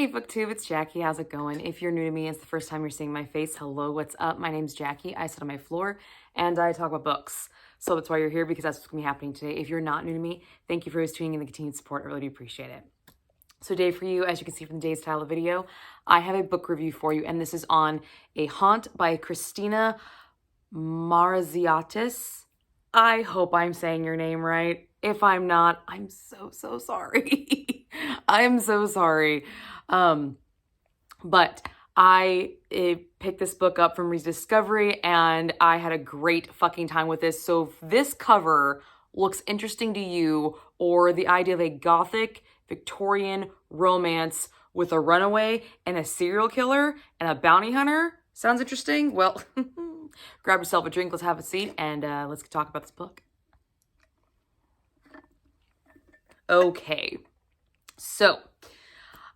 Hey booktube, it's Jackie. How's it going? If you're new to me, it's the first time you're seeing my face. Hello, what's up? My name's Jackie. I sit on my floor and I talk about books. So that's why you're here, because that's what's gonna be happening today. If you're not new to me, thank you for always tuning in and the continued support. I really do appreciate it. So today for you, as you can see from today's title of the video, I have a book review for you, and this is on A Haunt by Christina Marziatis. I hope I'm saying your name right. If I'm not, I'm so sorry. I'm so sorry. But I picked this book up from Reedsy Discovery, and I had a great fucking time with this. So if this cover looks interesting to you, or the idea of a gothic Victorian romance with a runaway and a serial killer and a bounty hunter sounds interesting, well, grab yourself a drink, let's have a seat, and let's talk about this book. Okay, so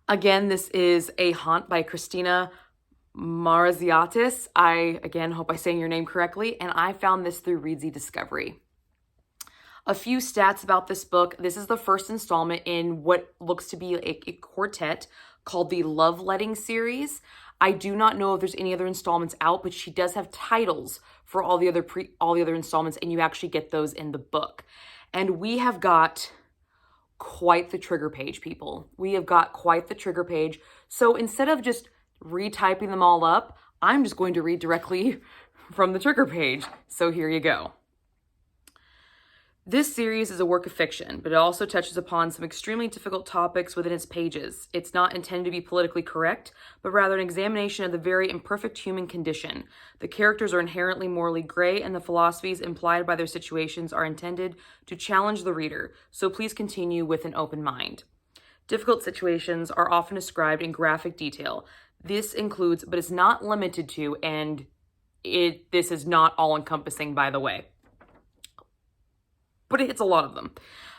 again, this is A Haunt by Christina Marziatis. I, again, hope I'm saying your name correctly, and I found this through Reedsy Discovery. A few stats about this book. This is the first installment in what looks to be a quartet called the Love Letting series. I do not know if there's any other installments out, but she does have titles for all the other installments, and you actually get those in the book. And we have got quite the trigger page, people. We have got quite the trigger page. So instead of just retyping them all up, I'm just going to read directly from the trigger page. So here you go. This series is a work of fiction, but it also touches upon some extremely difficult topics within its pages. It's not intended to be politically correct, but rather an examination of the very imperfect human condition. The characters are inherently morally gray, and the philosophies implied by their situations are intended to challenge the reader, so please continue with an open mind. Difficult situations are often described in graphic detail. This includes, but is not limited to, and this is not all-encompassing, by the way, but it hits a lot of them.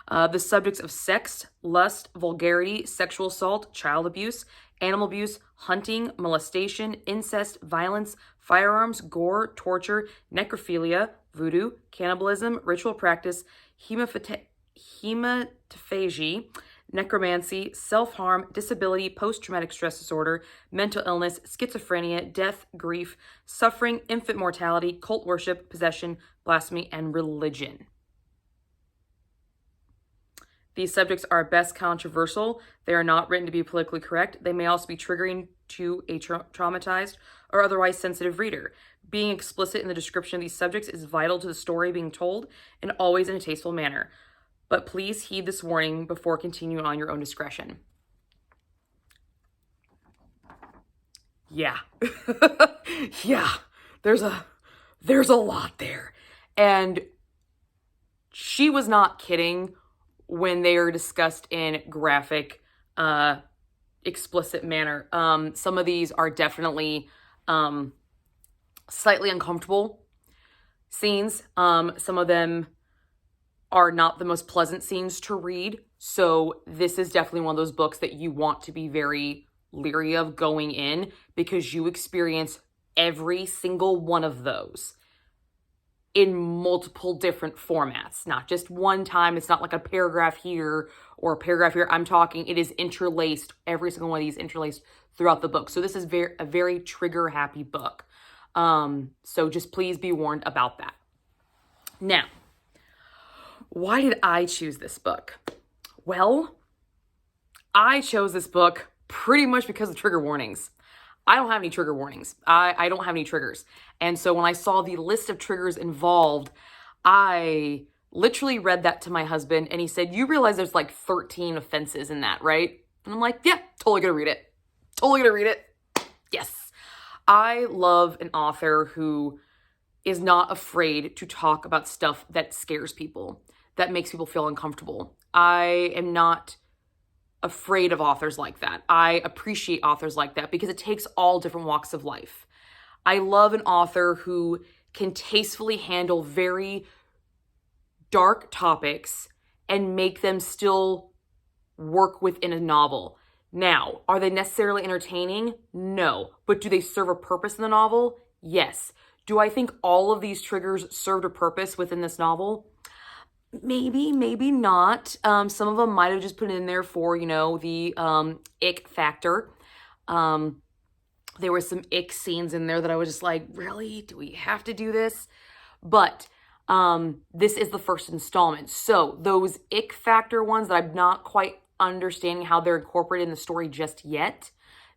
The subjects of sex, lust, vulgarity, sexual assault, child abuse, animal abuse, hunting, molestation, incest, violence, firearms, gore, torture, necrophilia, voodoo, cannibalism, ritual practice, hematophagy, necromancy, self-harm, disability, post-traumatic stress disorder, mental illness, schizophrenia, death, grief, suffering, infant mortality, cult worship, possession, blasphemy, and religion. These subjects are best controversial. They are not written to be politically correct. They may also be triggering to a traumatized or otherwise sensitive reader. Being explicit in the description of these subjects is vital to the story being told, and always in a tasteful manner. But please heed this warning before continuing on your own discretion. Yeah. Yeah. There's a lot there. And she was not kidding when they are discussed in graphic, explicit manner. Some of these are definitely slightly uncomfortable scenes. Some of them are not the most pleasant scenes to read. So this is definitely one of those books that you want to be very leery of going in, because you experience every single one of those in multiple different formats, not just one time. It's not like a paragraph here or a paragraph here. I'm talking, it is interlaced, every single one of these interlaced throughout the book. So this is a very trigger happy book. So just please be warned about that. Now, why did I choose this book? Well, I chose this book pretty much because of trigger warnings. I don't have any trigger warnings. I don't have any triggers. And so when I saw the list of triggers involved, I literally read that to my husband, and he said, "You realize there's like 13 offenses in that, right?" And I'm like, "Yeah, totally gonna read it. Totally gonna read it." Yes. I love an author who is not afraid to talk about stuff that scares people, that makes people feel uncomfortable. I am not afraid of authors like that. I appreciate authors like that because it takes all different walks of life. I love an author who can tastefully handle very dark topics and make them still work within a novel. Now, are they necessarily entertaining? No. But do they serve a purpose in the novel? Yes. Do I think all of these triggers served a purpose within this novel? Maybe, maybe not. Some of them might have just put it in there for, you know, the ick factor. There were some ick scenes in there that I was just like, really? Do we have to do this? But this is the first installment. So those ick factor ones that I'm not quite understanding how they're incorporated in the story just yet,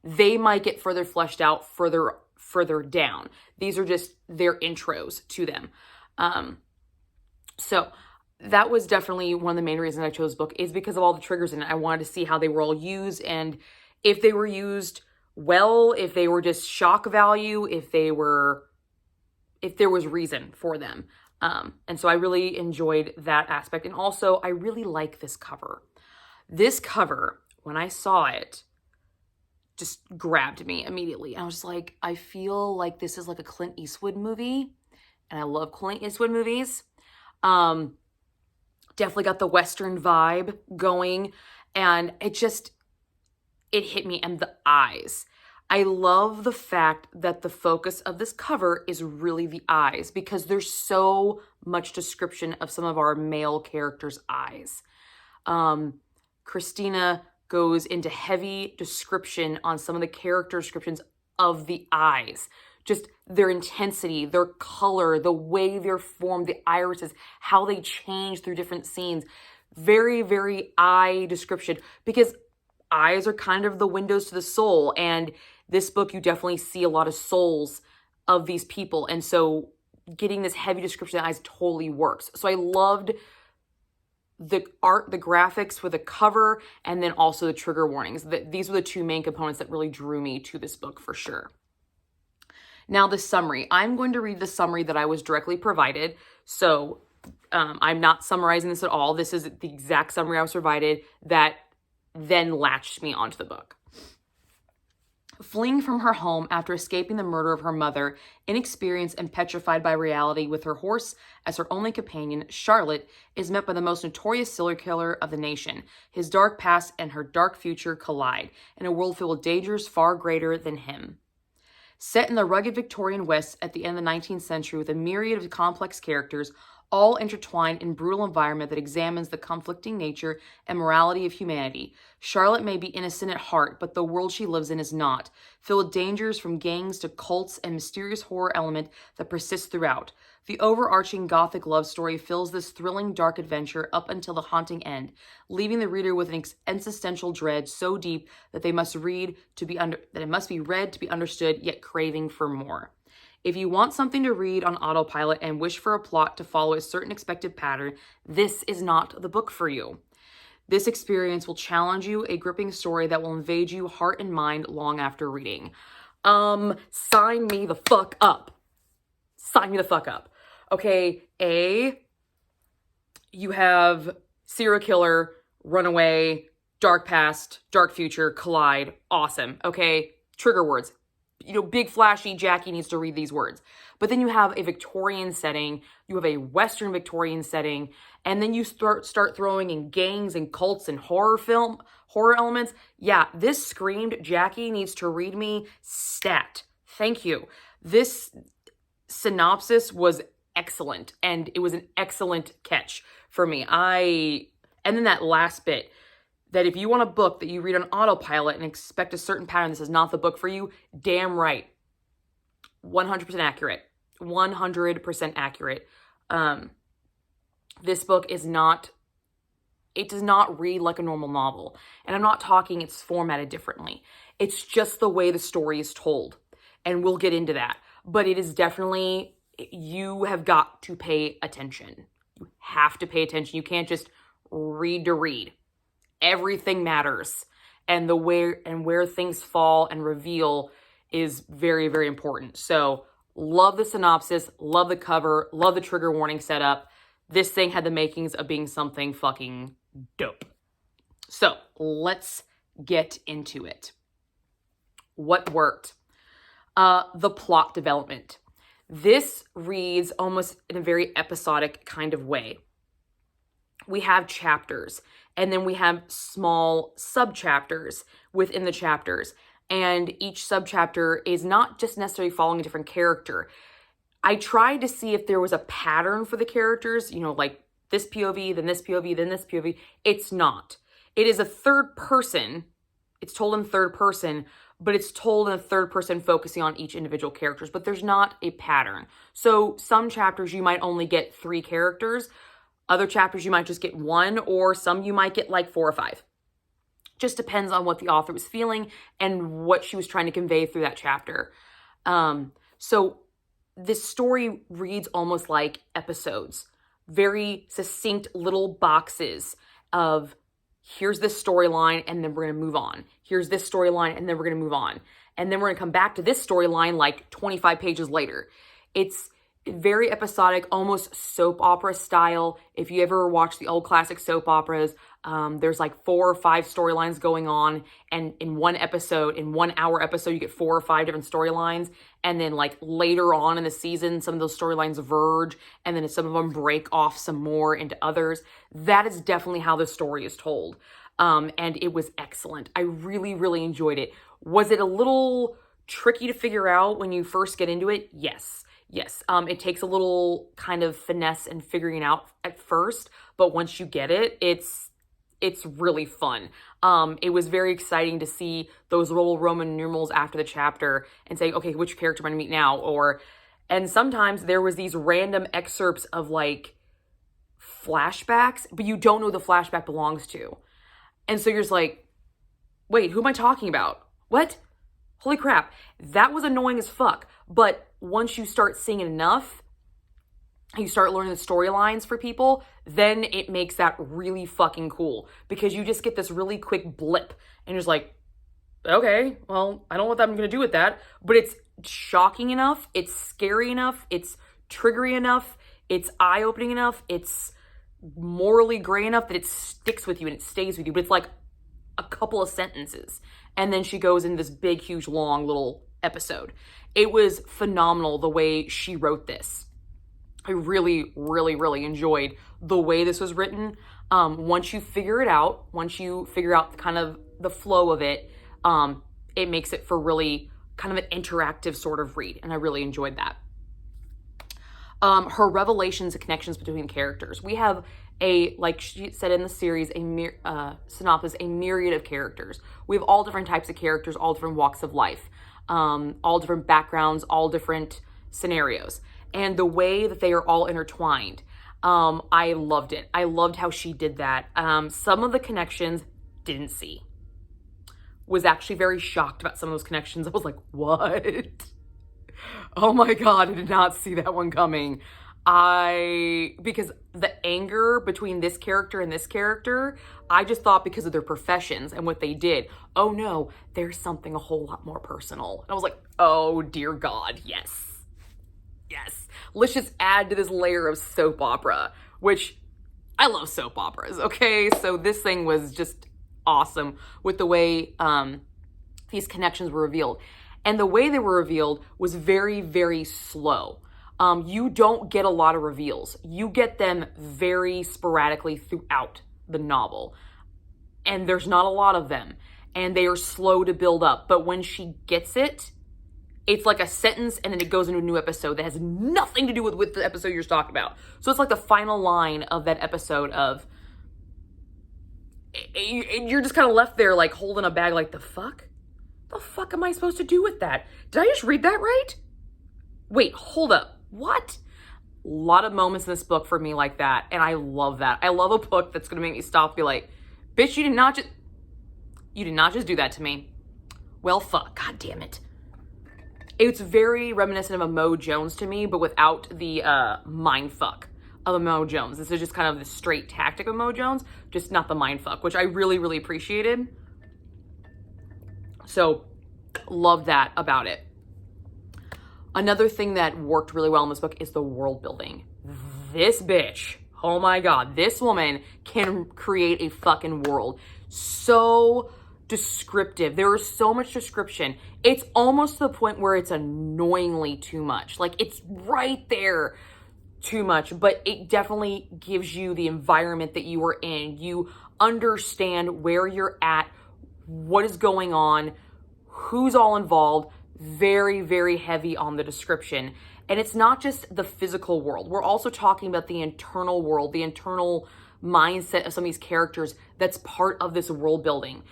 they might get further fleshed out further down. These are just their intros to them. So that was definitely one of the main reasons I chose the book, is because of all the triggers in it. I wanted to see how they were all used, and if they were used well, if they were just shock value, if there was reason for them. And so I really enjoyed that aspect. And also, I really like this cover. This cover, when I saw it, just grabbed me immediately. I was just like, I feel like this is like a Clint Eastwood movie. And I love Clint Eastwood movies. Definitely got the Western vibe going. And it hit me, and the eyes. I love the fact that the focus of this cover is really the eyes, because there's so much description of some of our male characters' eyes. Christina goes into heavy description on some of the character descriptions of the eyes. Just their intensity, their color, the way they're formed, the irises, how they change through different scenes. Very, very eye description, because eyes are kind of the windows to the soul. And this book, you definitely see a lot of souls of these people. And so getting this heavy description of eyes totally works. So I loved the art, the graphics for the cover, and then also the trigger warnings. These were the two main components that really drew me to this book for sure. Now the summary. I'm going to read the summary that I was directly provided. So I'm not summarizing this at all. This is the exact summary I was provided that then latched me onto the book. Fleeing from her home after escaping the murder of her mother, inexperienced and petrified by reality with her horse as her only companion, Charlotte is met by the most notorious serial killer of the nation. His dark past and her dark future collide in a world filled with dangers far greater than him. Set in the rugged Victorian West at the end of the 19th century with a myriad of complex characters, all intertwined in brutal environment that examines the conflicting nature and morality of humanity. Charlotte may be innocent at heart, but the world she lives in is not, filled with dangers from gangs to cults and mysterious horror element that persists throughout. The overarching gothic love story fills this thrilling dark adventure up until the haunting end, leaving the reader with an existential dread so deep that it must be read to be understood, yet craving for more. If you want something to read on autopilot and wish for a plot to follow a certain expected pattern, this is not the book for you. This experience will challenge you, a gripping story that will invade you heart and mind long after reading. Sign me the fuck up. Sign me the fuck up. Okay, you have serial killer, runaway, dark past, dark future, collide. Awesome. Okay, trigger words. Big flashy Jackie needs to read these words. But then you have a Victorian setting, you have a Western Victorian setting, and then you start throwing in gangs and cults and horror elements. Yeah, this screamed Jackie needs to read me stat. Thank you. This synopsis was excellent, and it was an excellent catch for me. And then that last bit, that if you want a book that you read on autopilot and expect a certain pattern, this is not the book for you. Damn right. 100% accurate. 100% accurate. This book does not read like a normal novel. And I'm not talking it's formatted differently. It's just the way the story is told. And we'll get into that. But it is definitely, you have got to pay attention. You have to pay attention. You can't just read to read. Everything matters, and where things fall and reveal is very, very important. So love the synopsis, love the cover, love the trigger warning setup. This thing had the makings of being something fucking dope. So let's get into it. What worked? The plot development. This reads almost in a very episodic kind of way. We have chapters, and then we have small sub-chapters within the chapters. And each sub-chapter is not just necessarily following a different character. I tried to see if there was a pattern for the characters, like this POV, then this POV, then this POV. It's not. It is a third person It's told in third person, but it's told in a third person focusing on each individual characters, but there's not a pattern. So some chapters you might only get 3 characters, other chapters you might just get 1, or some you might get like 4 or 5. Just depends on what the author was feeling and what she was trying to convey through that chapter. So this story reads almost like episodes, very succinct little boxes of here's this storyline and then we're going to move on. Here's this storyline and then we're going to move on. And then we're going to come back to this storyline like 25 pages later. It's very episodic, almost soap opera style. If you ever watch the old classic soap operas, there's like 4 or 5 storylines going on. And in one episode, in 1 hour episode, you get 4 or 5 different storylines. And then like later on in the season, some of those storylines verge. And then some of them break off some more into others. That is definitely how this story is told. And it was excellent. I really, really enjoyed it. Was it a little tricky to figure out when you first get into it? Yes. Yes, it takes a little kind of finesse and figuring it out at first, but once you get it, it's really fun. It was very exciting to see those little Roman numerals after the chapter and say, okay, which character am I going to meet now? And sometimes there was these random excerpts of like flashbacks, but you don't know who the flashback belongs to. And so you're just like, wait, who am I talking about? What? Holy crap. That was annoying as fuck. But once you start seeing it enough, you start learning the storylines for people, then it makes that really fucking cool. Because you just get this really quick blip. And you're just like, okay, well, I don't know what I'm going to do with that. But it's shocking enough. It's scary enough. It's triggery enough. It's eye-opening enough. It's morally gray enough that it sticks with you and it stays with you. But it's like a couple of sentences. And then she goes in this big, huge, long little episode. It was phenomenal the way she wrote this. I really, really, really enjoyed the way this was written. Once you figure it out, once you figure out kind of the flow of it, it makes it for really kind of an interactive sort of read. And I really enjoyed that. Her revelations and connections between characters. We have like she said in the series, synopsis, a myriad of characters. We have all different types of characters, all different walks of life, all different backgrounds, all different scenarios. And the way that they are all intertwined, I loved it. I loved how she did that. Some of the connections didn't see. Was actually very shocked about some of those connections. I was like, what? Oh my God, I did not see that one coming. Because the anger between this character and this character, I just thought because of their professions and what they did, oh no, there's something a whole lot more personal. And I was like, oh dear God, yes. Yes. Let's just add to this layer of soap opera, which I love soap operas, okay? So this thing was just awesome with the way these connections were revealed. And the way they were revealed was very, very slow. You don't get a lot of reveals. You get them very sporadically throughout the novel. And there's not a lot of them. And they are slow to build up. But when she gets it, it's like a sentence and then it goes into a new episode that has nothing to do with the episode you're talking about. So it's like the final line of that episode of, you're just kind of left there like holding a bag like, the fuck? The fuck am I supposed to do with that? Did I just read that right? Wait, hold up. What? A lot of moments in this book for me like that. And I love that. I love a book that's going to make me stop and be like, bitch, you did not just do that to me. Well, fuck. God damn it. It's very reminiscent of a Mo Jones to me, but without the mind fuck of a Mo Jones. This is just kind of the straight tactic of Mo Jones, just not the mind fuck, which I really, really appreciated. So, love that about it. Another thing that worked really well in this book is the world building. This bitch, oh my God, this woman can create a fucking world. So descriptive. There is so much description. It's almost to the point where it's annoyingly too much. Like, it's right there too much, but it definitely gives you the environment that you are in. You understand where you're at, what is going on, who's all involved. Very, very heavy on the description. And it's not just the physical world. We're also talking about the internal world, the internal mindset of some of these characters that's part of this world building.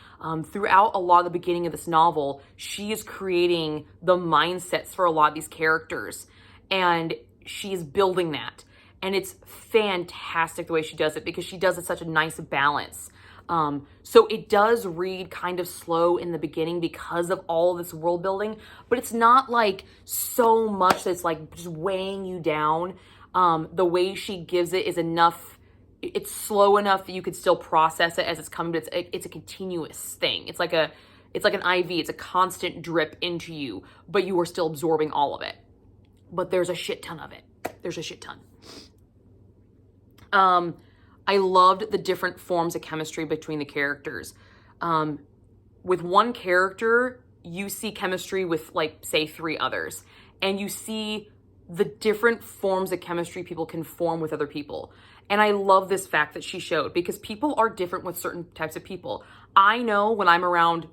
Throughout a lot of the beginning of this novel, she is creating the mindsets for a lot of these characters, and she's building that. And it's fantastic the way she does it, because she does it such a nice balance. So it does read kind of slow in the beginning because of all this world building, but it's not like so much that's like just weighing you down. The way she gives it is enough. It's slow enough that you could still process it as it's coming, but it's a continuous thing. It's like an IV. It's a constant drip into you, but you are still absorbing all of it. But there's a shit ton of it. There's a shit ton. I loved the different forms of chemistry between the characters. With one character, you see chemistry with, like, say, 3 others. And you see the different forms of chemistry people can form with other people. And I love this fact that she showed, because people are different with certain types of people. I know when I'm around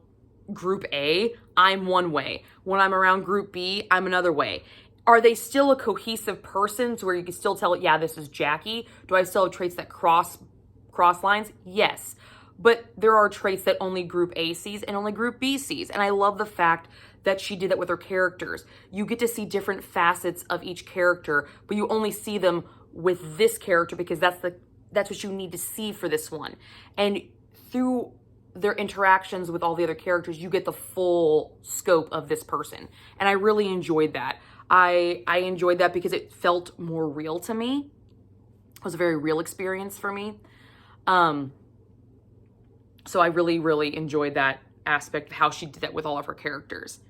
group A, I'm one way. When I'm around group B, I'm another way. Are they still a cohesive person to where you can still tell, yeah, this is Jackie? Do I still have traits that cross lines? Yes. But there are traits that only group A sees and only group B sees. And I love the fact that she did that with her characters. You get to see different facets of each character, but you only see them with this character because that's what you need to see for this one. And through their interactions with all the other characters, you get the full scope of this person. And I really enjoyed that. I enjoyed that because it felt more real to me. It was a very real experience for me. So I really, really enjoyed that aspect of how she did that with all of her characters.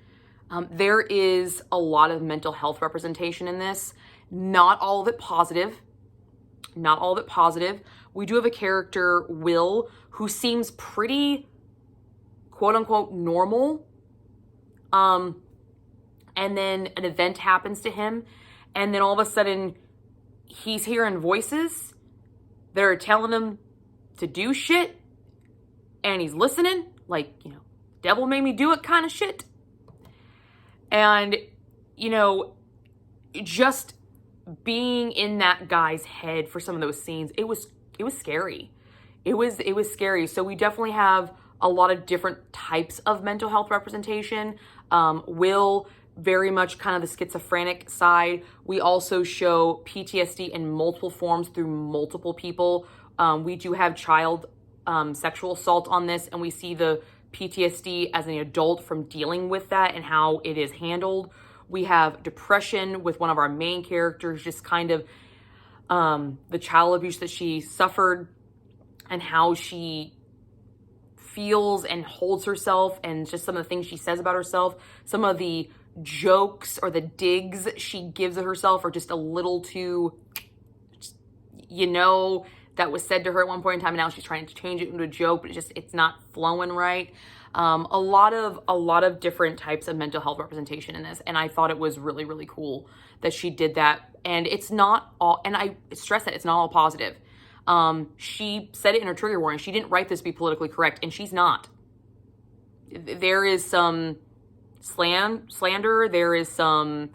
There is a lot of mental health representation in this. Not all of it positive. Not all of it positive. We do have a character, Will, who seems pretty, quote unquote, normal. And then an event happens to him, and then all of a sudden he's hearing voices that are telling him to do shit, and he's listening, like, devil made me do it kind of shit. And, just being in that guy's head for some of those scenes, it was scary. It was scary. So we definitely have a lot of different types of mental health representation. Will, very much kind of the schizophrenic side. We also show PTSD in multiple forms through multiple people. We do have child sexual assault on this, and we see the PTSD as an adult from dealing with that and how it is handled. We have depression with one of our main characters, just kind of the child abuse that she suffered and how she feels and holds herself, and just some of the things she says about herself. Some of the jokes or the digs she gives of herself are just a little too, that was said to her at one point in time, and now she's trying to change it into a joke, but it's not flowing right. A lot of different types of mental health representation in this, and I thought it was really, really cool that she did that. And it's not all, and I stress that it's not all positive. She said it in her trigger warning. She didn't write this to be politically correct, and she's not. There is some slander, there is some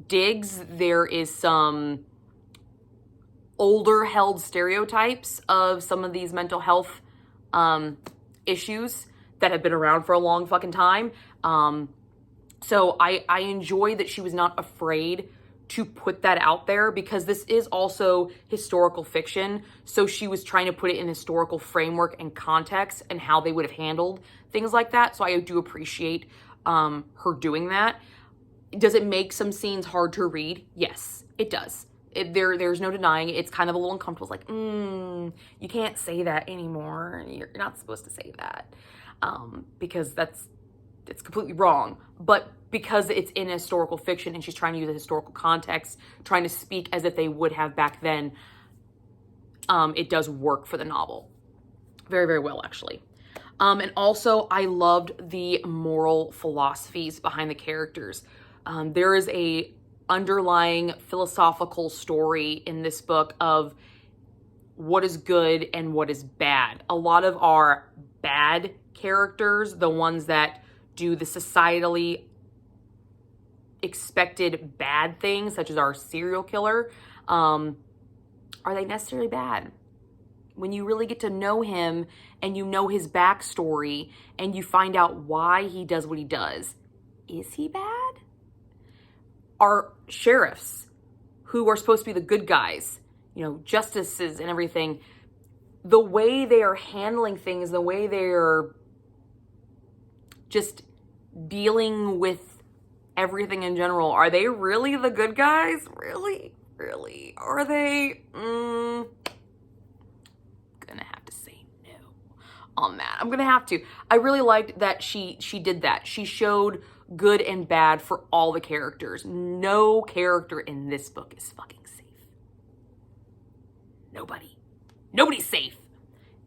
digs, there is some older held stereotypes of some of these mental health issues that have been around for a long fucking time. So I enjoy that she was not afraid to put that out there, because this is also historical fiction. So she was trying to put it in historical framework and context and how they would have handled things like that. So I do appreciate her doing that. Does it make some scenes hard to read? Yes, it does. There's no denying it. It's kind of a little uncomfortable. It's like, you can't say that anymore. You're not supposed to say that, because it's completely wrong. But because it's in historical fiction and she's trying to use a historical context, trying to speak as if they would have back then, it does work for the novel very, very well, actually. And also, I loved the moral philosophies behind the characters. There is a underlying philosophical story in this book of what is good and what is bad. A lot of our bad characters, the ones that do the societally expected bad things, such as our serial killer, are they necessarily bad? when you really get to know him and you know his backstory and you find out why he does what he does, is he bad? Are sheriffs, who are supposed to be the good guys, you know, justices and everything, the way they are handling things, the way they're just dealing with everything in general, are they really the good guys? Really? Really? Are they? Gonna have to say no on that. I'm gonna have to. I really liked that she did that. She showed good and bad for all the characters. No character in this book is fucking safe. Nobody's safe.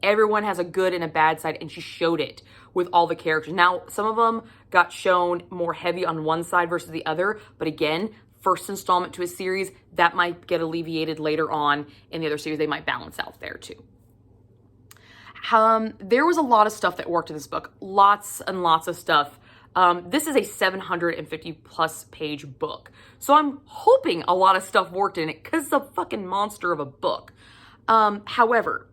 Everyone has a good and a bad side, and she showed it with all the characters. Now, some of them got shown more heavy on one side versus the other, but again, first installment to a series, that might get alleviated later on in the other series. They might balance out there too. There was a lot of stuff that worked in this book. Lots and lots of stuff. This is a 750 plus page book. So I'm hoping a lot of stuff worked in it because it's a fucking monster of a book. However,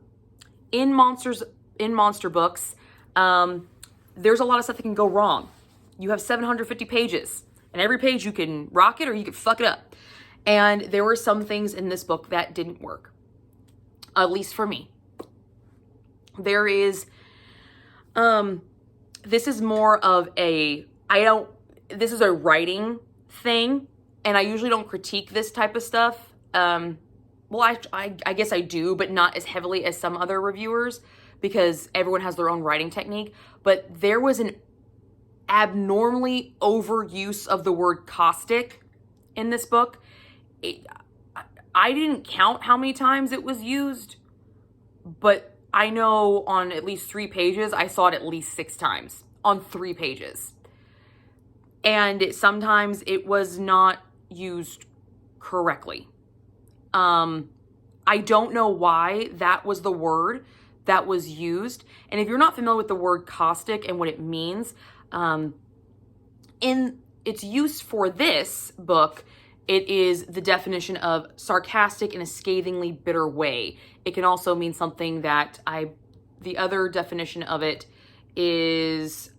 in monster books, there's a lot of stuff that can go wrong. You have 750 pages, and every page you can rock it or you can fuck it up. And there were some things in this book that didn't work, at least for me. There is, this is more of this is a writing thing, and I usually don't critique this type of stuff. Well, I guess I do, but not as heavily as some other reviewers, because everyone has their own writing technique. But there was an abnormally overuse of the word caustic in this book. I didn't count how many times it was used, but I know on at least 3 pages, I saw it at least 6 times on 3 pages. And sometimes it was not used correctly. I don't know why that was the word that was used. And if you're not familiar with the word caustic and what it means, in its use for this book, it is the definition of sarcastic in a scathingly bitter way. It can also mean something that the other definition of it is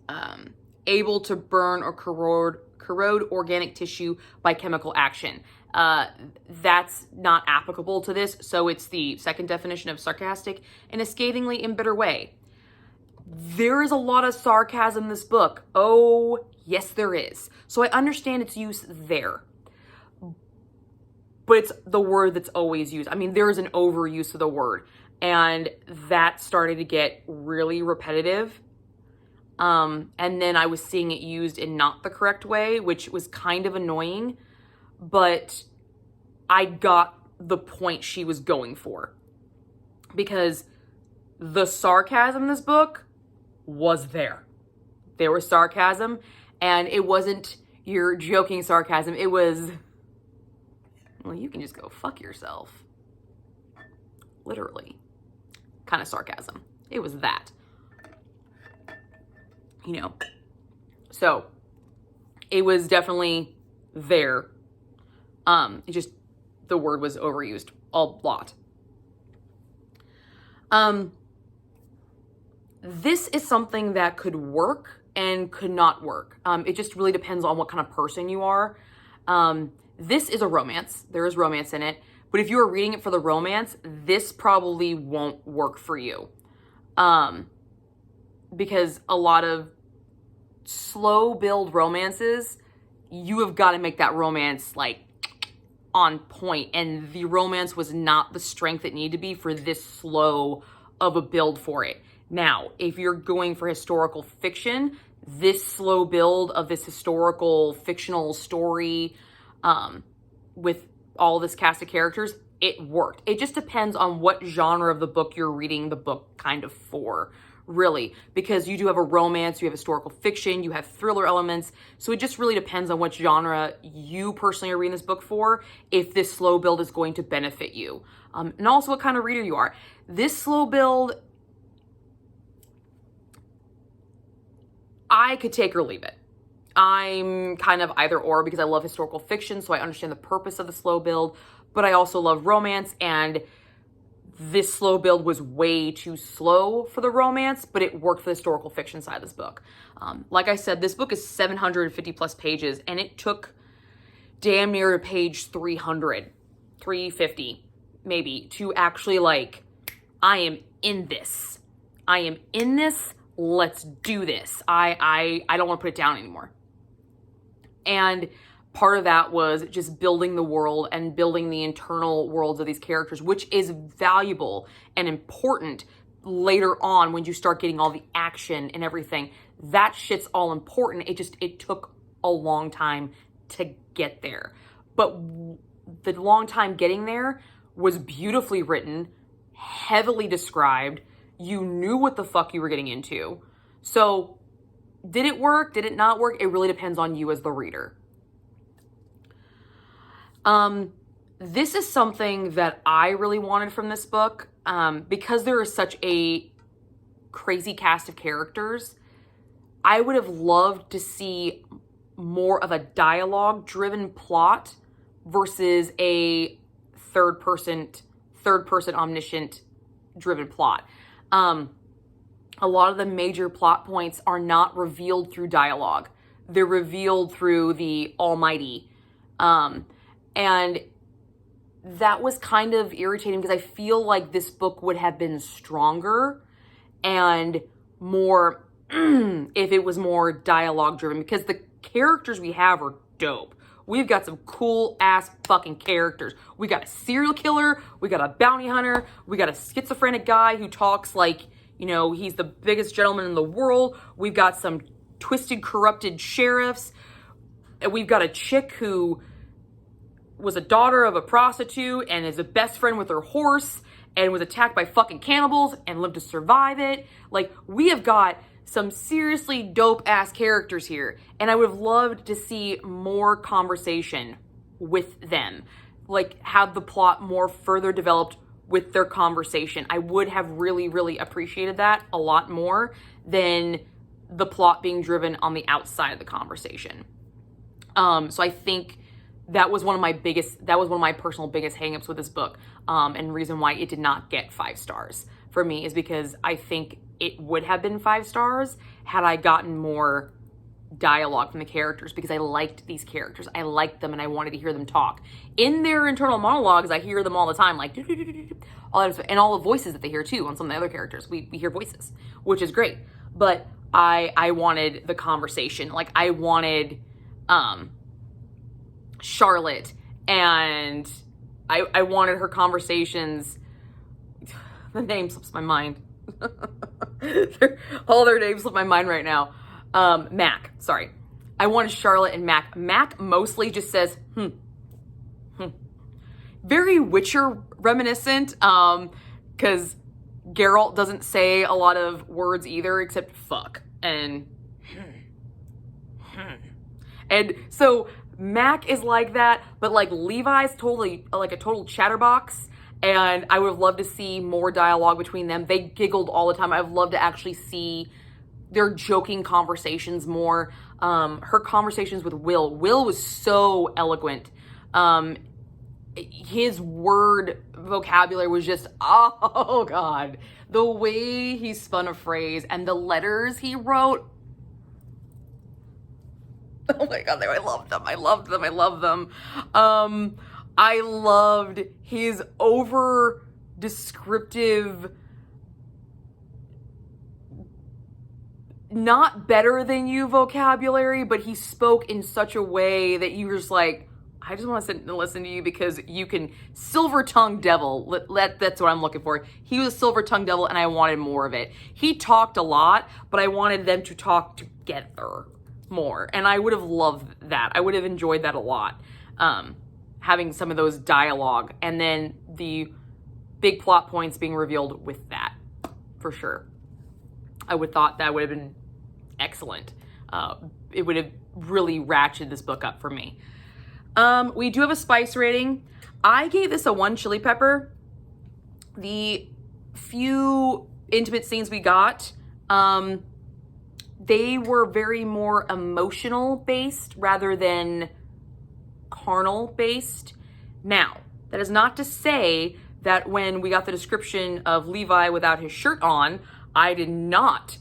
able to burn or corrode organic tissue by chemical action. That's not applicable to this, so it's the second definition of sarcastic in a scathingly and bitter way. There is a lot of sarcasm in this book. Oh, yes, there is. So I understand its use there. But it's the word that's always used. I mean, there is an overuse of the word, and that started to get really repetitive. And then I was seeing it used in not the correct way, which was kind of annoying, but I got the point she was going for, because the sarcasm in this book was there. There was sarcasm, and it wasn't your joking sarcasm. It was, well, you can just go fuck yourself. Literally. Kind of sarcasm. It was that. You know. So, it was definitely there. It just, the word was overused a lot. This is something that could work and could not work. It just really depends on what kind of person you are. This is a romance. There is romance in it. But if you are reading it for the romance, this probably won't work for you. Because a lot of slow build romances, you have got to make that romance like on point. And the romance was not the strength it needed to be for this slow of a build for it. Now, if you're going for historical fiction, this slow build of this historical fictional story with all this cast of characters, it worked. It just depends on what genre of the book you're reading the book kind of for, really, because you do have a romance, you have historical fiction, you have thriller elements, so it just really depends on what genre you personally are reading this book for, if this slow build is going to benefit you. And also what kind of reader you are. This slow build, I could take or leave it. I'm kind of either or, because I love historical fiction, so I understand the purpose of the slow build, but I also love romance, and this slow build was way too slow for the romance, but it worked for the historical fiction side of this book. Like I said, this book is 750 plus pages, and it took damn near page 300, 350 maybe, to actually like, I am in this. I am in this. Let's do this. I don't want to put it down anymore. And part of that was just building the world and building the internal worlds of these characters, which is valuable and important later on when you start getting all the action and everything. That shit's all important. It took a long time to get there. But the long time getting there was beautifully written, heavily described. You knew what the fuck you were getting into. So did it work? Did it not work? It really depends on you as the reader. This is something that I really wanted from this book, because there is such a crazy cast of characters. I would have loved to see more of a dialogue-driven plot versus a third person omniscient driven plot. A lot of the major plot points are not revealed through dialogue. They're revealed through the almighty. And that was kind of irritating because I feel like this book would have been stronger and more if it was more dialogue driven, because the characters we have are dope. We've got some cool ass fucking characters. We got a serial killer. We got a bounty hunter. We got a schizophrenic guy who talks like, you know, he's the biggest gentleman in the world. We've got some twisted, corrupted sheriffs. We've got a chick who was a daughter of a prostitute and is a best friend with her horse and was attacked by fucking cannibals and lived to survive it. Like, we have got some seriously dope ass characters here, and I would have loved to see more conversation with them, like have the plot more further developed with their conversation. I would have really, really appreciated that a lot more than the plot being driven on the outside of the conversation. So I think that was one of my personal biggest hangups with this book, and reason why it did not get 5 stars for me is because I think it would have been 5 stars had I gotten more dialogue from the characters, because I liked these characters. I liked them and I wanted to hear them talk. In their internal monologues, I hear them all the time, like, all that stuff, and all the voices that they hear too on some of the other characters. We hear voices, which is great. But I wanted the conversation. Like, I wanted Charlotte, and I wanted her conversations. The name slips my mind. All their names slip my mind right now. Mac, sorry. I wanted Charlotte and Mac. Mac mostly just says, Very Witcher reminiscent, because Geralt doesn't say a lot of words either, except fuck and And so Mac is like that, but like Levi's totally like a total chatterbox. And I would have loved to see more dialogue between them. They giggled all the time. I'd love to actually see their joking conversations more. Her conversations with Will. Will was so eloquent. His word vocabulary was just, oh God. The way he spun a phrase and the letters he wrote. Oh my God, I loved them. I loved them. I loved them. I loved his over descriptive, not better than you vocabulary, but he spoke in such a way that you were just like, I just want to sit and listen to you because you can silver tongue devil. That's what I'm looking for. He was a silver tongue devil and I wanted more of it. He talked a lot, but I wanted them to talk together more. And I would have loved that. I would have enjoyed that a lot. Having some of those dialogue and then the big plot points being revealed with that, for sure. I would thought that would have been excellent. It would have really ratcheted this book up for me. We do have a spice rating. I gave this a 1 chili pepper. The few intimate scenes we got, they were very more emotional based rather than carnal based. Now, that is not to say that when we got the description of Levi without his shirt on, I did not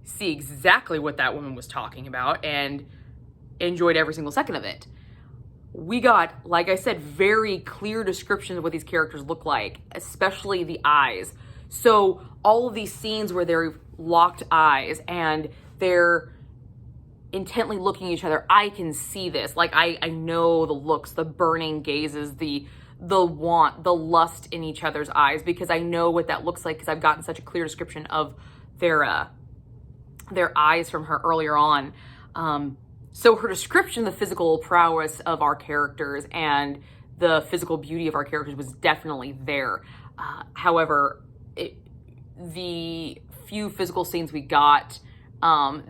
see exactly what that woman was talking about and enjoyed every single second of it. We got, like I said, very clear descriptions of what these characters look like, especially the eyes. So all of these scenes where they're locked eyes and they're intently looking at each other, I can see this. Like I know the looks, the burning gazes, the want, the lust in each other's eyes, because I know what that looks like because I've gotten such a clear description of their eyes from her earlier on. So her description of the physical prowess of our characters and the physical beauty of our characters was definitely there. However, the few physical scenes we got,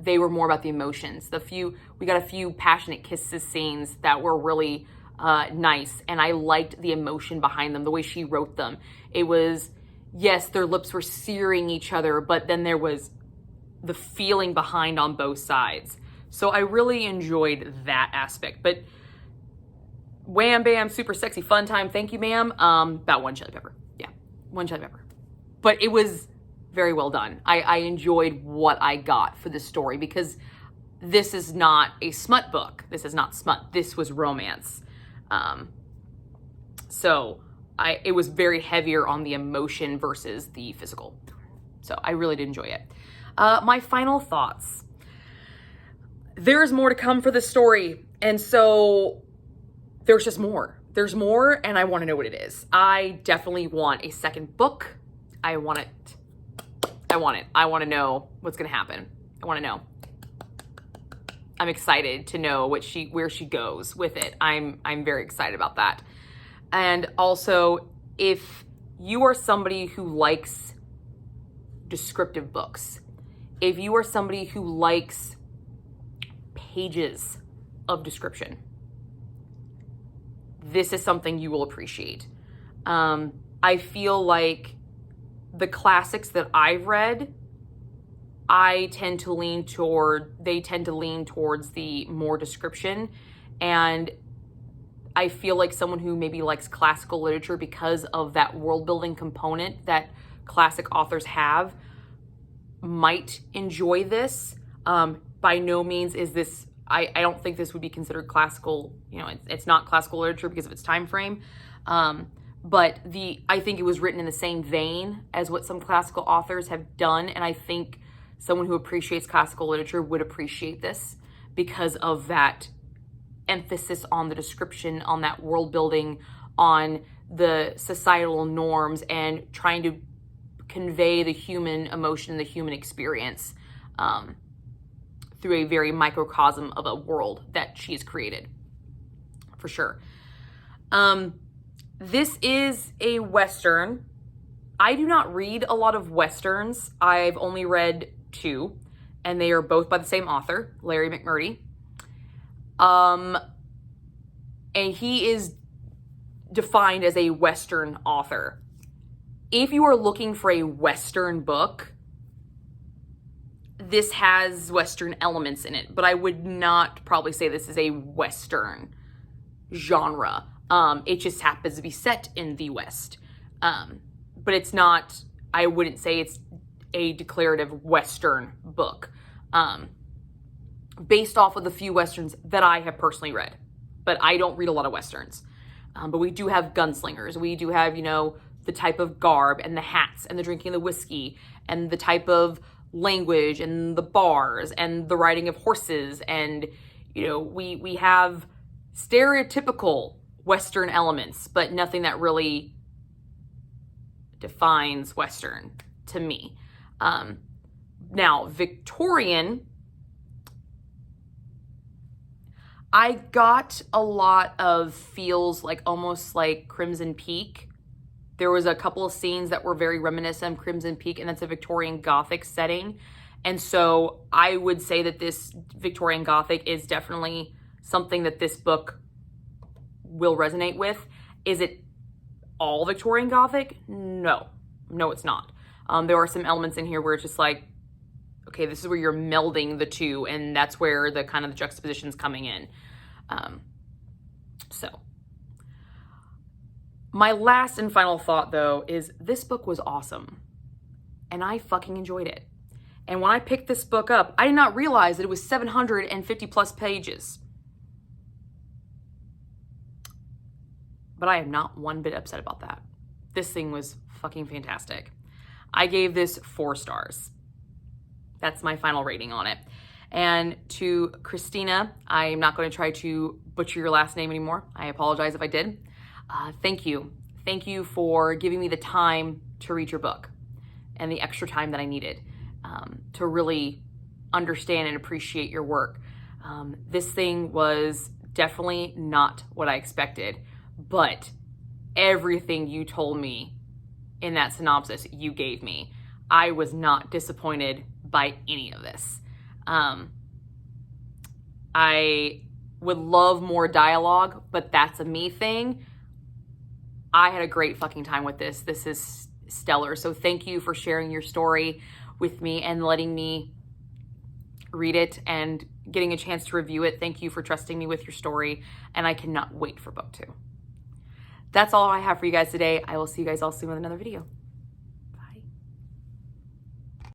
they were more about the emotions. We got a few passionate kisses scenes that were really nice, and I liked the emotion behind them, the way she wrote them. It was, yes, their lips were searing each other, but then there was the feeling behind on both sides. So I really enjoyed that aspect. But wham bam, super sexy fun time. Thank you, ma'am. About one chili pepper. Yeah, one chili pepper. But it was very well done. I enjoyed what I got for this story, because this is not a smut book. This is not smut. This was romance. So it was very heavier on the emotion versus the physical. So I really did enjoy it. My final thoughts. There's more to come for this story. And so there's just more. There's more, and I want to know what it is. I definitely want a second book. I want it. I want to know what's going to happen. I want to know. I'm excited to know where she goes with it. I'm very excited about that. And also, if you are somebody who likes descriptive books, if you are somebody who likes pages of description, this is something you will appreciate. I feel like the classics that I've read, they tend to lean towards the more description. And I feel like someone who maybe likes classical literature, because of that world building component that classic authors have, might enjoy this. By no means is this, I don't think this would be considered classical, it's not classical literature because of its time frame. But I think it was written in the same vein as what some classical authors have done. And I think someone who appreciates classical literature would appreciate this because of that emphasis on the description, on that world building, on the societal norms, and trying to convey the human emotion, the human experience through a very microcosm of a world that she has created, for sure. This is a Western. I do not read a lot of Westerns. I've only read 2, and they are both by the same author, Larry McMurtry. And he is defined as a Western author. If you are looking for a Western book, this has Western elements in it, but I would not probably say this is a Western genre. It just happens to be set in the West. But it's not, I wouldn't say it's a declarative Western book. Based off of the few Westerns that I have personally read. But I don't read a lot of Westerns. But we do have gunslingers. We do have, the type of garb and the hats and the drinking of the whiskey and the type of language and the bars and the riding of horses. And, we have stereotypical Western elements, but nothing that really defines Western to me. Now, Victorian, I got a lot of feels like almost like Crimson Peak. There was a couple of scenes that were very reminiscent of Crimson Peak, and that's a Victorian Gothic setting. And so I would say that this Victorian Gothic is definitely something that this book will resonate with. Is it all Victorian Gothic? No, it's not. There are some elements in here where it's just like, okay, this is where you're melding the two, and that's where the kind of the juxtaposition's coming in. So My last and final thought, though, is this book was awesome, and I fucking enjoyed it. And when I picked this book up, I did not realize that it was 750 plus pages. But I am not one bit upset about that. This thing was fucking fantastic. I gave this 4 stars. That's my final rating on it. And to Christina, I'm not going to try to butcher your last name anymore. I apologize if I did. Thank you. Thank you for giving me the time to read your book and the extra time that I needed to really understand and appreciate your work. This thing was definitely not what I expected, but everything you told me in that synopsis you gave me, I was not disappointed by any of this. I would love more dialogue, but that's a me thing. I had a great fucking time with this. This is stellar. So thank you for sharing your story with me and letting me read it and getting a chance to review it. Thank you for trusting me with your story, and I cannot wait for book 2. That's all I have for you guys today. I will see you guys all soon with another video.